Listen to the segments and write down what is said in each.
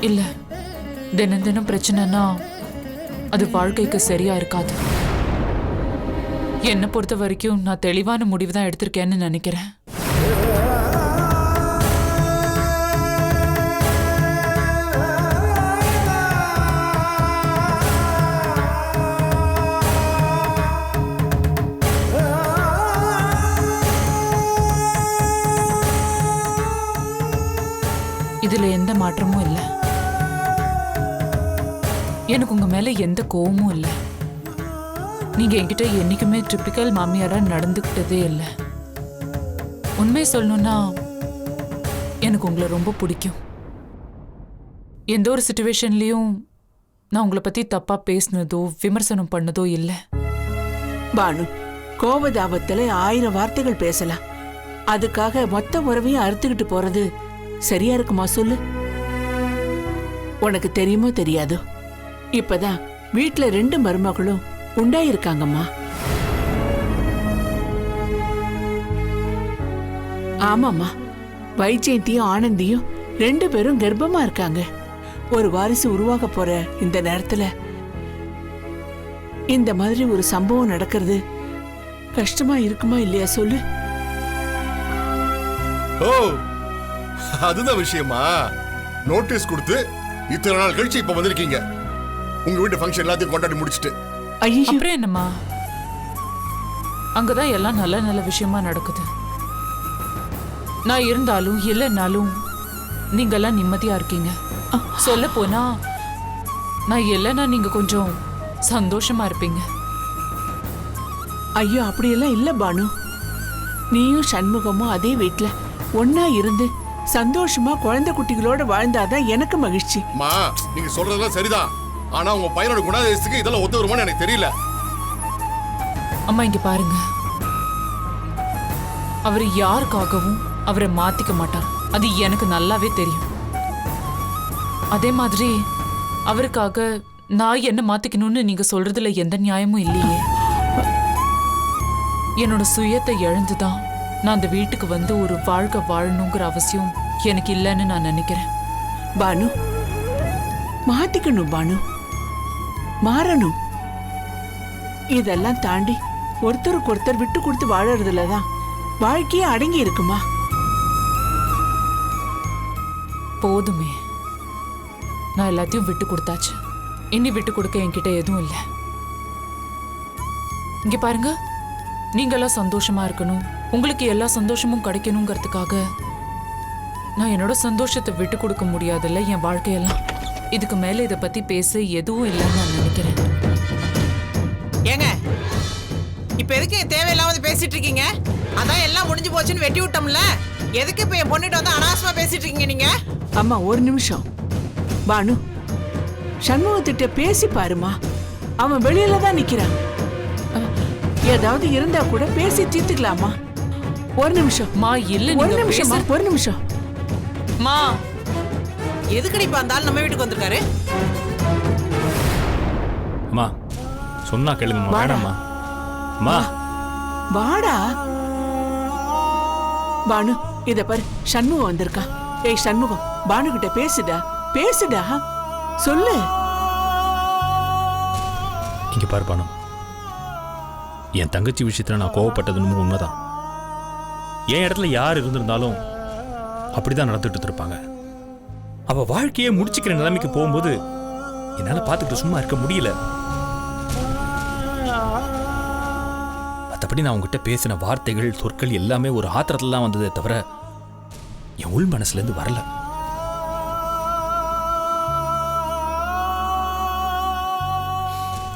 இல்ல, தினம் தினம் பிரச்சனைனா அது வாழ்க்கைக்கு சரியா இருக்காது. என்னை பொறுத்த வரைக்கும் நான் தெளிவான முடிவு தான் எடுத்திருக்கேன்னு நினைக்கிறேன். இதுல எந்த மாற்றமும் இல்லை. எனக்கு உங்க மேல எந்த கோவமும் இல்லை. நீங்க என்கிட்ட என்னைக்குமே டிபிக்கல் மாமியாரா நடந்துக்கிட்டதே இல்லை. உண்மை சொல்லணும்னா எனக்கு உங்களை ரொம்ப பிடிக்கும். எந்த ஒரு சிச்சுவேஷன்லயும் நான் உங்களை பத்தி தப்பா பேசினதோ விமர்சனம் பண்ணதோ இல்லை. பானு, கோபதாபத்துல 1000 வார்த்தைகள் பேசலாம். அதுக்காக மொத்த உறவையும் அறுத்துக்கிட்டு போறது சரியா இருக்குமா சொல்லு? உனக்கு தெரியுமோ தெரியாதோ, இப்பதான் வீட்டுல 2 மருமகளும் உண்டாயிருக்காங்கம்மா. ஆமாம்மா, வைஜெயந்தியும் ஆனந்தியும் 2 பேரும் கர்ப்பமா இருக்காங்க. ஒரு வாரிசு உருவாக போற இந்த நேரத்துல இந்த மாதிரி ஒரு சம்பவம் நடக்கிறது கஷ்டமா இருக்குமா இல்லையா சொல்லு? ஓ, அதுதான் விஷயமா? நோட்டீஸ் கொடுத்து இத்தனை நாள் கழிச்சு இப்ப வந்திருக்கீங்க. உங்க வீட்டு ஃபங்க்ஷன் எல்லாத்தையும் கொண்டாடி முடிச்சிட்டு. ஐயோ, அப்புறம் என்னம்மா, அங்கதான் எல்லாம் நல்ல நல்ல விஷயமா நடக்குது. நான் இருந்தாலும் இல்லைன்னாலும் நீங்க எல்லாம் நிம்மதியா இருக்கீங்க. சொல்ல போனா நான் இல்லைன்னா நீங்க கொஞ்சம் சந்தோஷமா இருப்பீங்க. ஐயோ, அப்படியெல்லாம் இல்ல பானு. நீயும் சண்முகமும் அதே வீட்டுல ஒன்னா இருந்து சந்தோஷமா குழந்தை குட்டிகளோட வாழ்ந்தாதான் எனக்கு மகிழ்ச்சி. மா, நீங்க சொல்றதெல்லாம் சரிதான். ஆனா உங்க பையனோட குணாதிசயத்துக்கு இதெல்லாம் ஒத்து வருமான்னு எனக்கு தெரியல. அம்மா இங்க பாருங்க, அவர் யாருக்காகவும் அவரை மாத்திக்க மாட்டார். அது எனக்கு நல்லாவே தெரியும். அதே மாதிரி அவருக்காக நான் என்ன மாத்திக்கணும்னு நீங்க சொல்றதுல எந்த நியாயமும் இல்லையே. என்னோட சுயத்தை இழந்துதான் நான் அந்த வீட்டுக்கு வந்து ஒரு வாழ்க்கை வாழணுங்கிற அவசியம் எனக்கு இல்லைன்னு நான் நினைக்கிறேன். பானு, மாத்திக்கணும் பானு, மாறணும். இதெல்லாம் தாண்டி ஒருத்தருக்கு ஒருத்தர் விட்டு கொடுத்து வாழறதுலதான் வாழ்க்கையே அடங்கி இருக்குமா? போதுமே, நான் எல்லாத்தையும் விட்டு கொடுத்தாச்சு. இனி விட்டு கொடுக்க என்கிட்ட எதுவும் இல்லை. இங்க பாருங்க, நீங்க எல்லாம் சந்தோஷமா இருக்கணும், உங்களுக்கு எல்லா சந்தோஷமும் கிடைக்கணுங்கிறதுக்காக நான் என்னோட சந்தோஷத்தை விட்டு கொடுக்க முடியாதுல்ல என் வாழ்க்கையெல்லாம். இதுக்கு மேல இதை பத்தி பேச எதுவும் இல்லைன்னு நான் நினைக்கிறேன். ஏங்க, இப்ப எதுக்கு தேவையில்லாம பேசிட்டு இருக்கீங்க? அதான் எல்லாம் முடிஞ்சு போச்சுன்னு வெட்டி விட்டோம்ல. எதுக்கு இப்ப என் பொண்ணுட்டு வந்து அனாவசியமா பேசிட்டு இருக்கீங்க நீங்க? அம்மா, ஒரு நிமிஷம். பானு, சண்முகத்திட்ட பேசி பாருமா. அவன் வெளியில தான் நிக்கிறான். ஏதாவது இருந்தா கூட பேசி தீர்த்துக்கலாமா? ஒரு நிமிஷம் மா, இல்ல ஒரு நிமிஷம், ஒரு நிமிஷம். மா, எதுக்கடி இப்ப அந்த ஆள் நம்ம வீட்டுக்கு வந்திருக்காரு? அம்மா சொன்னா கேளுங்கம்மா. வேணாம்மா. அம்மா வாடா. பானு, இத பாரு, சண்முகம் வந்திருக்கான். ஏய் சண்முகம், பானு கிட்ட பேசுடா, பேசுடா, சொல்லு. இங்க பாரு பானு, என் தங்கச்சி விஷயத்துல நான் கோவப்பட்டதுன்னு உண்மைதான். என் இடத்துல யார் இருந்திருந்தாலும் அப்படிதான் நடந்துட்டு இருப்பாங்க. அவ வாழ்க்கையை முடிச்சுக்கிற நிலைமைக்கு போகும்போது என்னால பார்த்துக்கிட்டு சும்மா இருக்க முடியல. மற்றபடி நான் உங்ககிட்ட பேசின வார்த்தைகள் சொற்கள் எல்லாமே ஒரு ஆத்திரத்துல தான் வந்ததே தவிர என் உள் மனசுல இருந்து வரல.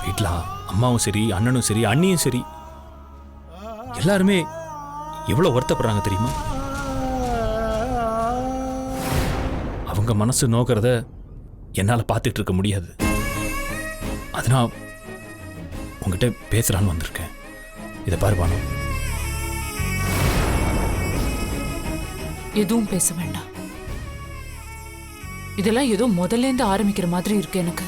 வீட்டுல அம்மாவும் சரி, அண்ணனும் சரி, அண்ணியும் சரி, எல்லாருமே எவ்வளவு வருத்தப்படுறாங்க தெரியுமா? அவங்க மனசு நோக்கிறத என்னால பார்த்துட்டு இருக்க முடியாது. அதனால் உங்ககிட்ட பேசலான்னு வந்திருக்கேன். இதை பாரு பானு, எதுவும் பேச வேண்டாம். இதெல்லாம் ஏதோ முதல்ல இருந்து ஆரம்பிக்கிற மாதிரி இருக்கு எனக்கு.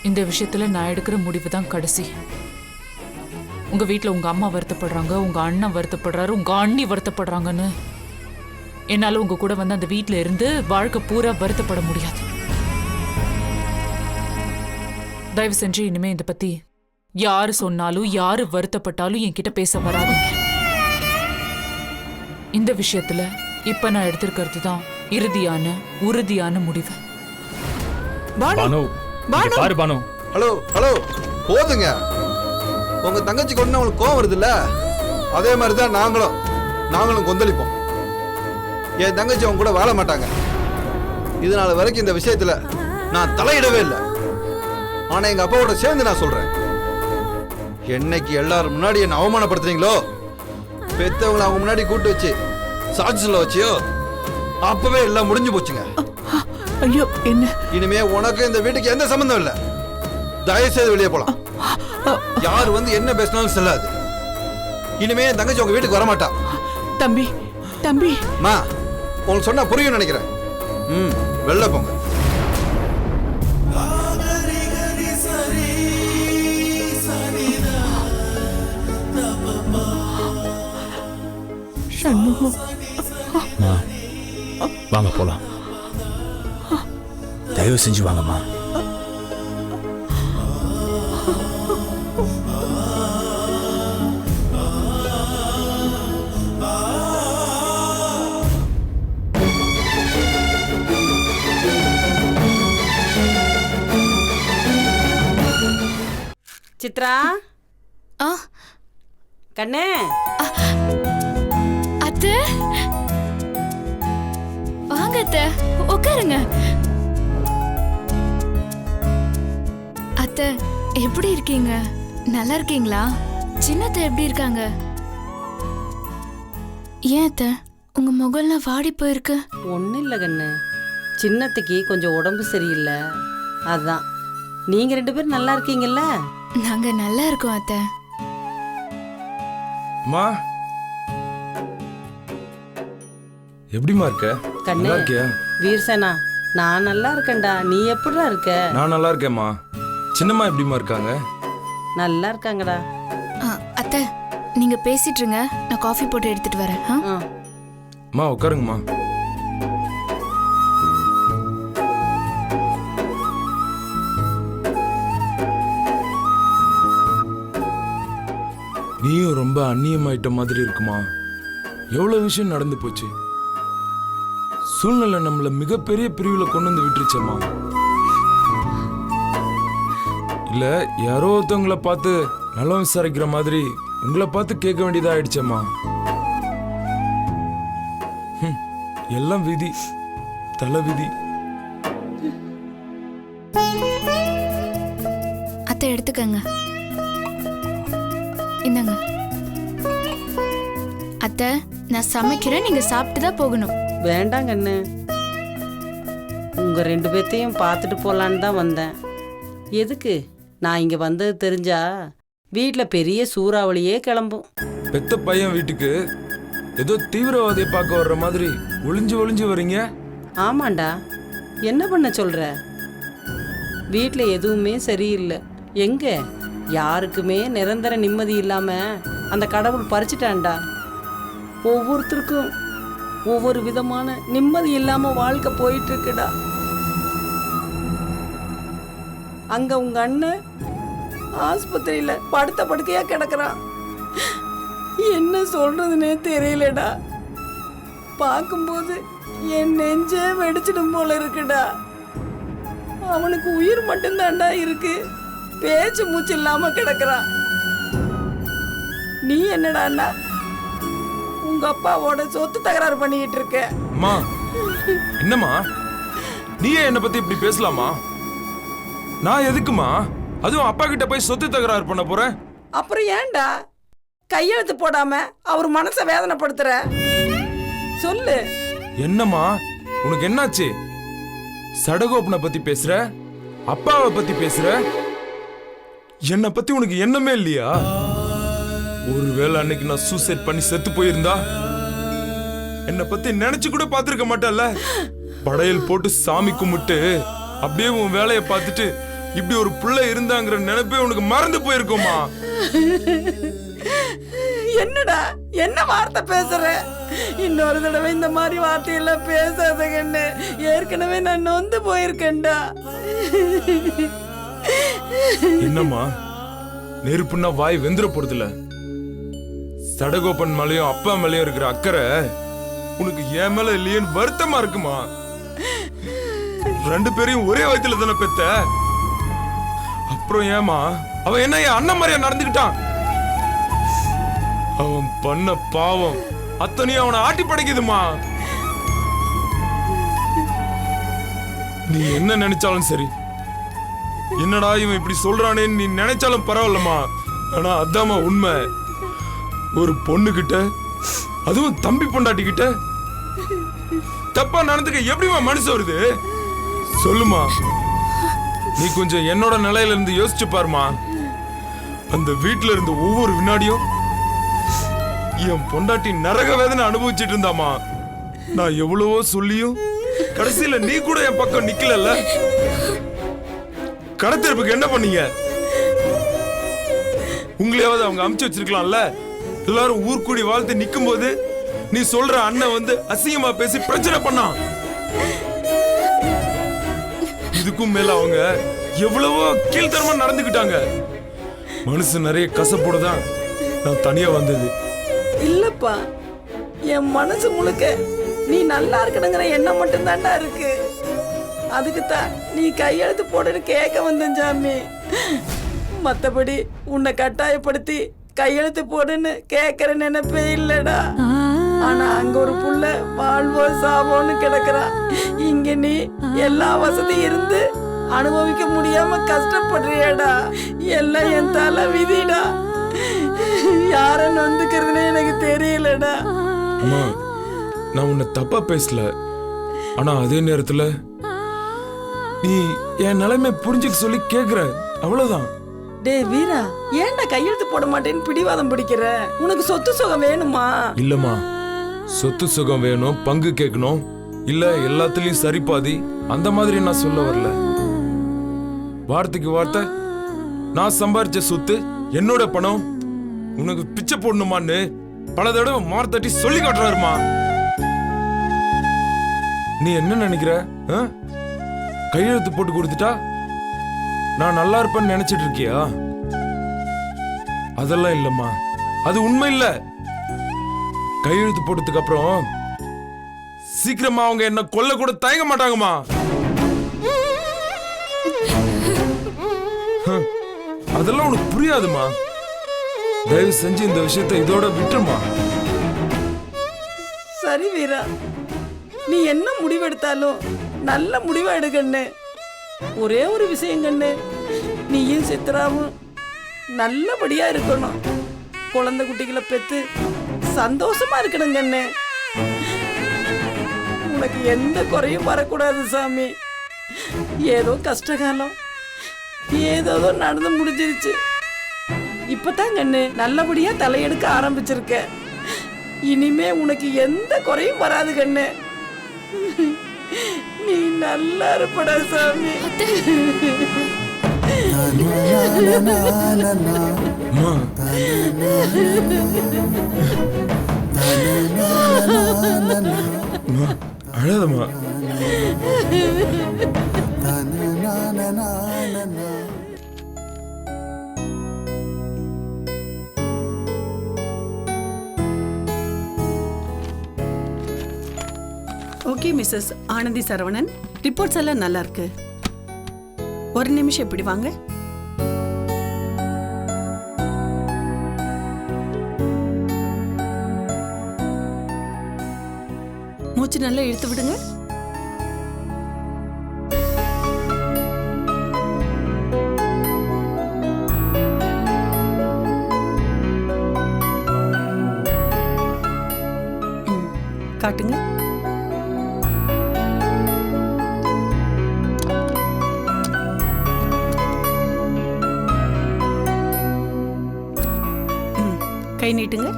இந்த விஷயத்துல நான் எடுக்கிற முடிவு தான் கடைசி. உங்க வீட்டுல உங்க அம்மா வருத்தப்படுறாங்க, உங்க அண்ணன் வருத்தப்படுறாரு, உங்க அண்ணி வருத்தப்படுறாங்கன்னு என்னால உங்க கூட வந்து அந்த வீட்ல இருந்து வாழ்க்கை பூரா வருத்தப்பட முடியாது. தயவு செஞ்சு இனிமே இதை பத்தி யாரு சொன்னாலும் யாரு வருத்தப்பட்டாலும் என்கிட்ட பேச வராதீங்க. இந்த விஷயத்துல இப்ப நான் எடுத்திருக்கிறது தான் இறுதியான உறுதியான முடிவு. பானு பானு பானு. பாரு பானு, ஹலோ ஹலோ, போதுங்க. உங்க தங்கச்சி கொண்டு அவங்களுக்கு கோவம் வருதுல்ல, அதே மாதிரி தான் நாங்களும் கொந்தளிப்போம். என் தங்கச்சி அவங்க கூட வாழ மாட்டாங்க. இதனால வரைக்கும் இந்த விஷயத்துல நான் தலையிடவே இல்லை. ஆனா எங்க அப்பாவோட சேர்ந்து நான் சொல்றேன், என்னைக்கு எல்லாரும் முன்னாடி என்ன அவமானப்படுத்துறீங்களோ, பெத்தவங்களை அவங்க முன்னாடி கூட்டு வச்சு சாட்சி சொல்ல வச்சியோ, அப்பவே எல்லாம் முடிஞ்சு போச்சுங்க. ஐயோ என்ன? இனிமே உனக்கு இந்த வீட்டுக்கு எந்த சம்பந்தம் இல்லை. தயவு செய்து வெளியே போலாம். யார் வந்து என்ன பேசினாலும் செல்லாது. இனிமே என் தங்கச்சி உங்க வீட்டுக்கு வரமாட்டா. தம்பி தம்பி, மா, உங்களுக்கு சொன்னா புரியும் நினைக்கிறேன். வெளில போங்க. சண்முகம், அம்மா, வாங்க போலாம். தயவு செஞ்சு வாங்கம்மா. சித்ரா, கண்ணே, அத்தை வாங்க அத்தை, உட்காருங்க. அத்தை எப்படி இருக்கீங்க? நல்லா இருக்கீங்களா? சின்னத்தை எப்படி இருக்காங்க? ஏன் அத்தை உங்க முகம்லாம் வாடி போயிருக்கு? ஒன்றும் இல்லை கண்ணு, சின்னத்துக்கு கொஞ்சம் உடம்பு சரியில்லை, அதான். நீங்க 2 பேரும் நல்லா இருக்கீங்கல்ல? நாங்க நல்லா இருக்கோம் அத்தை. மா, எப்படிமா இருக்க? கண்ணு, நல்லா இருக்கியா? வீர்சனா, நான் நல்லா இருக்கேன்டா. நீ எப்படிடா இருக்க? நான் நல்லா இருக்கேம்மா. சின்னம்மா எப்படிமா இருக்காங்க? நல்லா இருக்காங்கடா. அத்தை நீங்க பேசிட்டு இருங்க, நான் காஃபி போட்டு எடுத்துட்டு வரேன். ஆ, அம்மா உட்காருங்கம்மா. நீயும் ரொம்ப அந்நியமாயிட்ட மாதிரி இருக்குமா. எவ்வளவு விஷயம் நடந்து போச்சு. சூழ்நிலை நம்மள மிகப்பெரிய பிரிவுல கொண்டு வந்து விட்டுருச்சேம்மா. இல்ல யாரோ ஒருத்தவங்களை பார்த்து நலம் விசாரிக்கிற மாதிரி உங்களை பார்த்து கேட்க வேண்டியதா ஆயிடுச்சேம்மா. எல்லாம் விதி, தலை விதி. அத்தை எடுத்துக்கங்க, இந்தாங்க. அத்தை நான் சமைக்கிறேன், நீங்க சாப்பிட்டு தான் போகணும். வேண்டாம் கண்ணு, உங்க 2 பேர்த்தையும் பார்த்துட்டு போலான்னு தான் வந்தேன். எதுக்கு? நான் இங்க வந்தது தெரிஞ்சா வீட்டில் பெரிய சூறாவளியே கிளம்பும். பெத்த பையன் வீட்டுக்கு ஏதோ தீவிரவாதியை பார்க்க வர்ற மாதிரி ஒளிஞ்சு வரீங்க. ஆமாண்டா, என்ன பண்ண சொல்ற? வீட்டில் எதுவுமே சரியில்லை. எங்க யாருக்குமே நிரந்தர நிம்மதி இல்லாம அந்த கடவுள் பறிச்சிட்டான்டா. ஒவ்வொருத்தருக்கும் ஒவ்வொரு விதமான நிம்மதி இல்லாம வாழ்க்கை போயிட்டு இருக்குடா. அங்க உங்க அண்ணன் ஆஸ்பத்திரியில படுத்த படுக்கையா கிடக்குறான். என்ன சொல்றதுன்னே தெரியலடா. பார்க்கும்போது என் நெஞ்சே வெடிச்சிடும் போல இருக்குடா. அவனுக்கு உயிர் மட்டும்தான்டா இருக்கு, பேச்சு மூச்சு இல்லாம கிடக்குறான். நீ என்னடா உங்க அப்பாவோட சொத்து தகராறு பண்ணிக்கிட்டு இருக்க? அம்மா, என்னம்மா நீயே என்னை பத்தி இப்படி பேசலாமா? நான் எதுக்குமா அதுவும் அப்பா கிட்ட போய் சொத்து தகராறு பண்ண போறேன்? அப்புறம் ஏன்டா கையெழுத்து போடாம அவர் மனசை வேதனைப்படுத்துற? சொல்லு. என்னம்மா உனக்கு என்னாச்சு? சடகோப்பனை பத்தி பேசுற, அப்பாவை பத்தி பேசுற, என்னை பத்தி உனக்கு எண்ணமே இல்லையா? ஒருவேளை அன்னைக்கு நான் சூசைட் பண்ணி செத்து போயிருந்தா என்னை பத்தி நினைச்சு கூட பார்த்திருக்க மாட்டேன்ல. படையல் போட்டு சாமி கும்பிட்டு அப்படியே உன் வேலையை பார்த்துட்டு இப்படி ஒரு பிள்ளை இருந்தாங்கிற நினைப்பே உனக்கு மறந்து போயிருக்கோமா? என்னடா என்ன வார்த்தை பேசுற? இன்னொரு தடவை இந்த மாதிரி வார்த்தையெல்லாம் பேசாத கண்ணு. ஏற்கனவே நான் நொந்து போயிருக்கேன்டா. என்னம்மா நெருப்புன்னா வாய் வெந்துட போறதில்ல. சடகோபன் மேலயும் அப்பா மேலயும் இருக்கிற அக்கறை உனக்கு என் மேல இல்லையேன்னு வருத்தமா இருக்குமா? ரெண்டு பேரையும் ஒரே வயத்துல தானே பெத்த. அப்புறம் ஏமா அவன் என்ன என் அண்ணன் மாதிரியா நடந்துக்கிட்டான்? அவன் பண்ண பாவம் அத்தனையும் அவனை ஆட்டி படைக்குதுமா. நீ என்ன நினைச்சாலும் சரி, என்னடா இவன் இப்படி சொல்றானேன்னு நீ நினைச்சாலும் பரவாயில்லம்மா. ஆனா அதாம்மா உண்மை. ஒரு பொண்ணு கிட்ட, அதுவும் தம்பி பொண்டாட்டி கிட்ட தப்பா நடந்துக்க எப்படிமா மனசு வருது சொல்லுமா? நீ கொஞ்சம் என்னோட நிலையில இருந்து யோசிச்சு பாருமா. அந்த வீட்டுல இருந்த ஒவ்வொரு வினாடியும் என் பொண்டாட்டி நரக வேதனை அனுபவிச்சுட்டு இருந்தாமா. நான் எவ்வளவோ சொல்லியும் கடைசியில நீ கூட என் பக்கம் நிக்கல. கடத்தெடுப்புக்கு என்ன பண்ணீங்க? உங்களையாவது அவங்க அமுச்சு வச்சிருக்கலாம்ல. எல்லாரும் ஊர்கூடி வாழ்த்து நிக்கும் போது நீ சொல்ற அண்ணன் வந்து அசிங்கமா பேசி பிரச்சனை பண்ணான். இதுக்கும் மேல அவங்க எவ்வளவோ கீழ்த்தரமா நடந்துக்கிட்டாங்க. மனசு நிறைய கசப்போடுதான் நான் தனியா வந்தது. இல்லப்பா, என் மனசு முழுக்க நீ நல்லா இருக்கணுங்கிற எண்ணம் மட்டும்தான்டா இருக்கு. அதுக்குத்தான் நீ கையெழுத்து போடுன்னு கேட்க வந்தேன் சாமி. மத்தபடி உன்னை கட்டாயப்படுத்தி கையெழுத்து போடுன்னு கேட்கற நினைப்பே இல்லடா. ஆனா அங்க ஒரு புள்ள வாழ்வோ சாவோன்னு கிடக்குறா. இங்க நீ எல்லா வசதி இருந்து அனுபவிக்க முடியாம கஷ்டப்படுறியடா. எல்லாம் என் தலை விதிடா. யார நொந்துக்கிறதுனே எனக்கு தெரியலடா. அம்மா, நான் உன்னை தப்பா பேசல. ஆனா அதே நேரத்துல நீ என் நிலைமை புரிஞ்சுக்க சொல்லி கேக்குற, அவ்வளவுதான். டே வீரா, ஏன்டா கையெழுத்து போட மாட்டேன்னு பிடிவாதம் பிடிக்கிற? உனக்கு சொத்து சுகம் வேணுமா? இல்லம்மா, சொத்து சுகம் வேணும், பங்கு கேட்கணும், இல்ல எல்லாத்துலயும் சரிபாதி அந்த மாதிரி நான் சொல்ல வரல. வார்த்தைக்கு வார்த்தை நான் சம்பாரிச்ச சொத்து என்னோட பணம் உனக்கு பிச்சை போடணுமான்னு பல தடவை மார்த்தட்டி சொல்லி காட்டுறாருமா. நீ என்ன நினைக்கிற? கையெழுத்து போட்டு கொடுத்துட்டா நான் நல்லா இருப்பேன்னு நினைச்சிட்டு இருக்கியா? அதெல்லாம் இல்லம்மா, அது உண்மை இல்ல. கையெழுத்து போட்டதுக்கு அப்புறம் சீக்கிரமா அவங்க என்ன கொல்ல கூட தயங்க மாட்டாங்கம்மா. அதெல்லாம் உனக்கு புரியாதுமா. தயவு செஞ்சு இந்த விஷயத்தை இதோட விட்டுருமா. சரி வீரா, நீ என்ன முடிவெடுத்தாலும் நல்ல முடிவா எடுக்கண்ணு. ஒரே ஒரு விஷயம் கண்ணு, நீயும் சித்ராவும் நல்லபடியா இருக்கணும். குழந்தை குட்டிகளை பெத்து சந்தோஷமா இருக்கணும் கண்ணு. உனக்கு எந்த குறையும் வரக்கூடாது சாமி. ஏதோ கஷ்டகாலம் ஏதோ நடந்து முடிஞ்சிருச்சு. இப்பதான் கண்ணு நல்லபடியா தலையெடுக்க ஆரம்பிச்சிருக்க. இனிமே உனக்கு எந்த குறையும் வராது கண்ணு. நீ நல்லா இருப்படா சாமி. அழாதம்மா. Okay Mrs Anandhi Saravanan, reports எல்லாம் நல்லா இருக்கு. ஒரு நிமிஷம் இப்படி வாங்க. மூச்சு நல்லா இழுத்து விடுங்க. காட்டுங்க. கை நீட்டுங்க.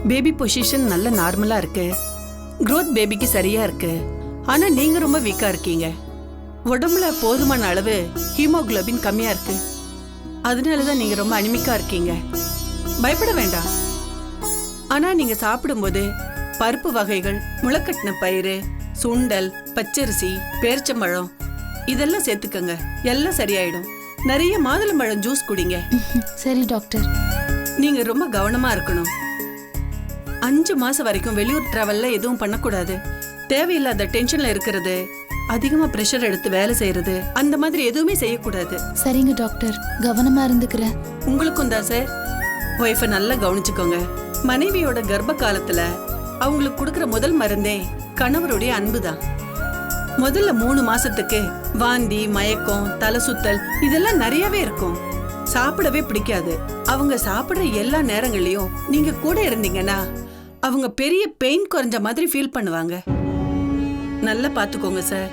பேபி பொசிஷன் நல்ல நார்மலா இருக்கு. growth பேபிக்கு சரியா இருக்கு. ஆனா நீங்க ரொம்ப வீக்கா இருக்கீங்க. உடம்புல போதுமான அளவு ஹீமோகுளோபின் கம்மியா இருக்கு. அதனாலதான் நீங்க ரொம்ப அனிமிக்கா இருக்கீங்க. பயப்பட வேண்டாம். ஆனா நீங்க சாப்பிடும்போது பருப்பு வகைகள், முளைக்கட்டின பயிறு, சுண்டல், பச்சரிசி, பேரிச்சம்பழம் இதெல்லாம் சேர்த்துக்கங்க. எல்லாம் சரியாயிடும். நிறைய மாதுளம்பழம் ஜூஸ் குடிங்க. சரி டாக்டர். நீங்க ரொம்ப கவனமா இருக்கணும். 5 மாசம் வரைக்கும் வெளியூர் டிராவல்ல எதுவும் பண்ணக்கூடாது. தேவையில்லாத டென்ஷன்ல இருக்கிறது, அதிகமா பிரஷர் எடுத்து வேலை செய்யறது, அந்த மாதிரி எதுவுமே செய்யக்கூடாது. சரிங்க டாக்டர், கவனமா இருந்துக்கிறேன். உங்களுக்கும் தான் சார். ஒய்ஃபை நல்லா கவனிச்சுக்கோங்க. மனைவியோட கர்ப்ப காலத்துல அவங்களுக்கு கொடுக்கற முதல் மருந்தே கணவருடைய அன்பு தான். முதல்ல 3 மாசத்துக்கு வாந்தி, மயக்கம், தலை சுத்தல் இதெல்லாம் நிறையவே இருக்கும். சாப்பிடவே பிடிக்காது. அவங்க சாப்பிடுற எல்லா நேரங்களையும் நீங்க கூட இருந்தீங்கன்னா அவங்க பெரிய பெயின் குறைஞ்ச மாதிரி ஃபீல் பண்ணுவாங்க. நல்லா பாத்துக்கோங்க சார்.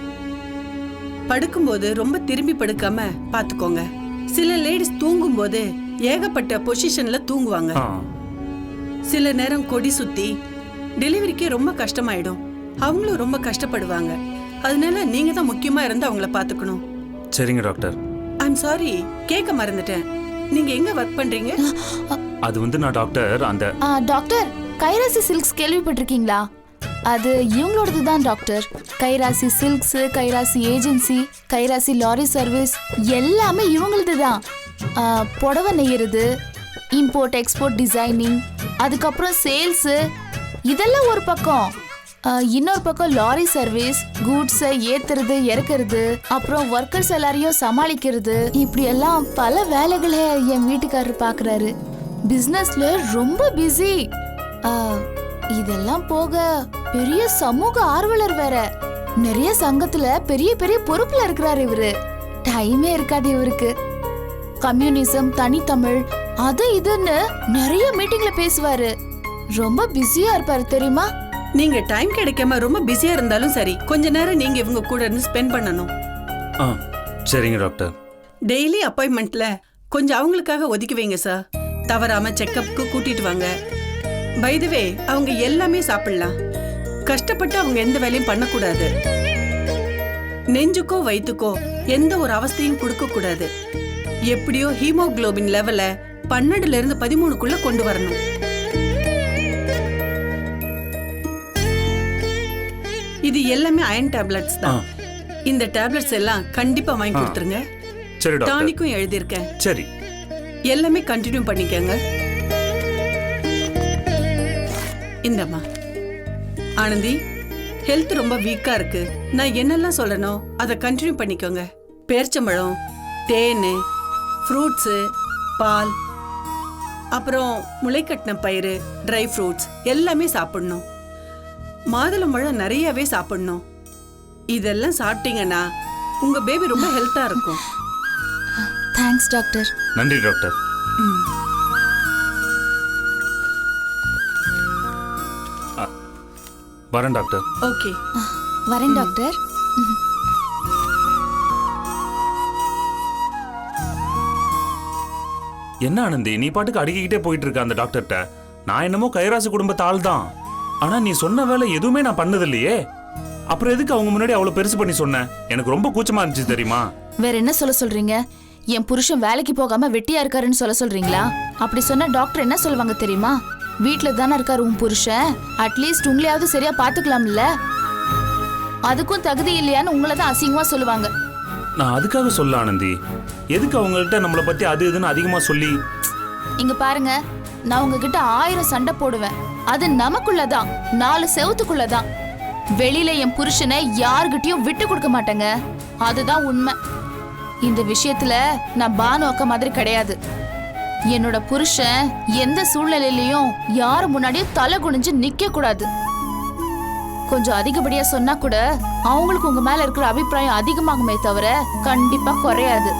படுக்கும்போது ரொம்ப திரும்பி படுக்காம பாத்துக்கோங்க. சில லேடிஸ் தூங்கும்போது ஏகப்பட்ட பொசிஷன்ல தூங்குவாங்க. சில நேரம் கொடி சுத்தி டெலிவரிக்கே ரொம்ப கஷ்டமாயிடும். அவங்களும் ரொம்ப கஷ்டப்படுவாங்க. அதனால நீங்க தான் முக்கியமா இருந்து அவங்கள பாத்துக்கணும். சரிங்க டாக்டர். ஐம் சாரி, கேட்க மறந்துட்டேன். நீங்க எங்க ஒர்க் பண்றீங்க? அது வந்து நான் டாக்டர் அந்த டாக்டர், கைராசி சில்க்ஸ் கேள்விப்பட்டிருக்கீங்களா? அது இவங்களோடது தான் டாக்டர். கைராசி சில்க்ஸ், கைராசி ஏஜென்சி, கைராசி லாரி சர்வீஸ் எல்லாமே இவங்களது தான். புடவை நெய்யறது, இம்போர்ட் எக்ஸ்போர்ட் டிசைனிங், அதுக்கப்புறம் சேல்ஸு, இதெல்லாம் ஒரு பக்கம். இன்னொரு பக்கம் லாரி சர்வீஸ், கூட்ஸை ஏத்துறது இறக்குறது, அப்புறம் ஒர்க்கர்ஸ் எல்லாரையும் சமாளிக்கிறது, இப்படி எல்லாம் பல வேலைகளை என் வீட்டுக்காரர் பாக்குறாரு. பிசினஸ்ல ரொம்ப பிஸி. இதெல்லாம் போக பெரிய சமூக ஆர்வலர் வேற. நிறைய சங்கத்துல பெரிய பெரிய பொறுப்புல இருக்கிறாரு இவரு. டைமே இருக்காது இவருக்கு. கம்யூனிசம், தனித்தமிழ், அது இதுன்னு நிறைய மீட்டிங்ல பேசுவாரு. ரொம்ப பிஸியா இருப்பாரு தெரியுமா? நீங்க டைம் கிடைக்காம ரொம்ப பிஸியா இருந்தாலும் சரி, கொஞ்ச நேரம் நீங்க இவங்க கூட இருந்து ஸ்பெண்ட் பண்ணணும். சரிங்க டாக்டர். டெய்லி அப்பாயின்மெண்ட்ல கொஞ்சம் அவங்களுக்காக ஒதுக்கி வைங்க சார். தவறாம செக்கப்க்கு கூட்டிட்டு வாங்க. பை தி வே, அவங்க எல்லாமே சாப்பிடலாம். கஷ்டப்பட்டு அவங்க எந்த வேலையும் பண்ணக்கூடாது. நெஞ்சுக்கோ வயிற்றுக்கோ எந்த ஒரு அவஸ்தையும் கொடுக்க கூடாது. எப்படியோ ஹீமோகுளோபின் லெவலை 12ல இருந்து 13க்குள்ள கொண்டு வரணும். இது எல்லாமே அயன் டேப்லெட்ஸ் தான். இந்த டேப்லெட்ஸ் எல்லாம் கண்டிப்பா வாங்கி கொடுத்துருங்க. சரி டாக்டர். டானிக்கும் எழுதியிருக்கேன். சரி. எல்லாமே கண்டினியூ பண்ணிக்கங்க. இந்தம்மா. ஆனந்தி, ஹெல்த் ரொம்ப வீக்கா இருக்கு. நான் என்னெல்லாம் சொல்லனோ அதை கண்டினியூ பண்ணிக்கோங்க. பேரிச்சம்பழம், தேன், ஃப்ரூட்ஸு, பால், அப்புறம் முளைக்கட்டின பயிறு, ட்ரை ஃப்ரூட்ஸ் எல்லாமே சாப்பிடணும். மாதுளம்பழம் நிறையவே சாப்பிடணும். இதெல்லாம் சாப்பிட்டீங்கன்னா உங்க பேபி ரொம்ப ஹெல்த்தா இருக்கும். Thanks doctor. நன்றி டாக்டர். வரேன் டாக்டர். ஓகே, வரேன் டாக்டர். என்ன ஆனந்தி, நீ பாட்டுக்கு அடிக்கிட்டே போயிட்டு இருக்க அந்த டாக்டர்கிட்ட. நான் என்னமோ கைராசி குடும்பத்து ஆள் தான். ஆனா நீ சொன்ன வேலை எதுவுமே நான் பண்ணது இல்லையே. அப்புறம் எதுக்கு அவங்க முன்னாடி அவ்வளவு பெருசு பண்ணி சொன்னேன்? எனக்கு ரொம்ப கூச்சமா இருந்துச்சு தெரியுமா? வேற என்ன சொல்ல சொல்றீங்க? என் புருஷன் வேலைக்கு போகாம வெட்டியா இருக்காருன்னு சொல்ல சொல்றீங்களா? அப்படி சொன்னா டாக்டர் என்ன சொல்லுவாங்க தெரியுமா? வீட்டுல தானே இருக்காரு உன் புருஷன், அட்லீஸ்ட் உங்களையாவது சரியா பாத்துக்கலாம்ல. அதுக்கும் தகுதி இல்லையான்னு உங்களை தான் அசிங்கமா சொல்லுவாங்க. நான் அதுக்காக சொல்ல ஆனந்தி. எதுக்கு அவங்கள்ட்ட நம்மளை பத்தி அது இதுன்னு அதிகமா சொல்லி? இங்க பாருங்க, நான் உங்ககிட்ட 1000 சண்டை போடுவேன். அது நமக்குள்ளதான், 4 செவத்துக்குள்ளதான். வெளியில என் புருஷனை யாருகிட்டயும் விட்டு கொடுக்க மாட்டேங்க. அதுதான் உண்மை. இந்த விஷயத்துல நான் பானு அக்கா மாதிரி கிடையாது. என்னோட புருஷன் எந்த சூழ்நிலையிலயும் யாரு முன்னாடியும் தலை குனிஞ்சு நிக்க கூடாது. கொஞ்சம் அதிகப்படியா சொன்னா கூட அவங்களுக்கு உங்க மேல இருக்கிற அபிப்பிராயம் அதிகமாகுமே தவிர கண்டிப்பா குறையாது.